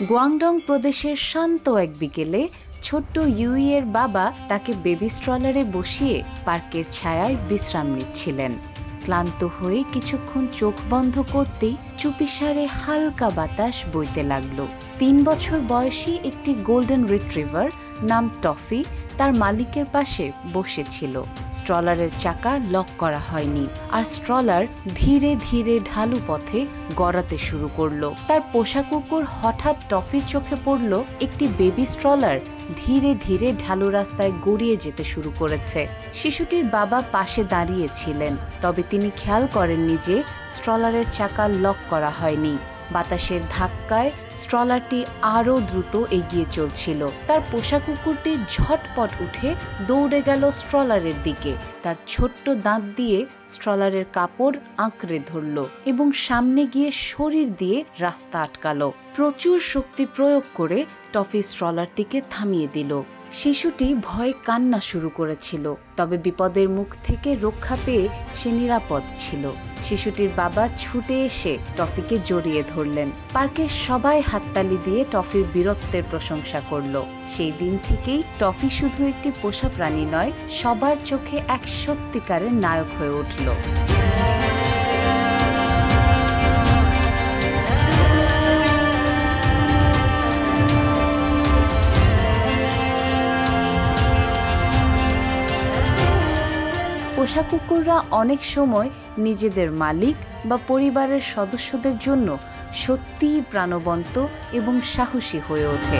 Guangdong প্রদেশের শান্ত এক বিকেলে ছোট্ট ইউই এর বাবা তাকে বেবি স্ট্রলারে বসিয়ে পার্কের ছায়ায় বিশ্রাম নিচ্ছিলেন। ক্লান্ত হয়ে কিছুক্ষণ চোখ বন্ধ করতেই চুপিসারে হালকা বাতাস বইতে লাগলো। 3 বছর বয়সী একটি গোল্ডেন রিট্রিভার নাম টফি তার মালিকের পাশে বসেছিল। স্ট্রলারের চাকা লক করা হয়নি, আর স্ট্রলার ধীরে ধীরে ঢালু পথে গড়াতে শুরু করলো। তার পোষা কুকুর হঠাৎ টফির চোখে পড়ল একটি বেবি স্ট্রলার ধীরে ধীরে ঢালু রাস্তায় গড়িয়ে যেতে শুরু করেছে। শিশুটির বাবা পাশে দাঁড়িয়েছিলেন, তবে তিনি খেয়াল করেননি যে স্ট্রলারের চাকা লক করা হয়নি। বাতাসের ধাক্কায় স্ট্রলারটি আরও দ্রুত এগিয়ে চলছিল। তার পোষা কুকুরটি ঝটপট উঠে দৌড়ে গেল স্ট্রলারের দিকে। তার ছোট্ট দাঁত দিয়ে স্ট্রলারের কাপড় আঁকড়ে ধরল এবং সামনে গিয়ে শরীর দিয়ে রাস্তা আটকালো। প্রচুর শক্তি প্রয়োগ করে টফি স্ট্রলারটিকে থামিয়ে দিল। শিশুটি ভয়ে কান্না শুরু করেছিল, তবে বিপদের মুখ থেকে রক্ষা পেয়ে সে নিরাপদ ছিল। শিশুটির বাবা ছুটে এসে টফিকে জড়িয়ে ধরলেন। পার্কের সবাই হাততালি দিয়ে টফির বীরত্বের প্রশংসা করল। সেই দিন থেকেই টফি শুধু একটি পোষা প্রাণী নয়, সবার চোখে এক সত্যিকারের নায়ক হয়ে উঠল। পোষা কুকুররা অনেক সময় নিজেদের মালিক বা পরিবারের সদস্যদের জন্য সত্যিই প্রাণবন্ত এবং সাহসী হয়ে ওঠে।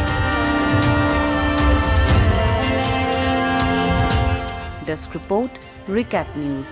Desk report, recap news.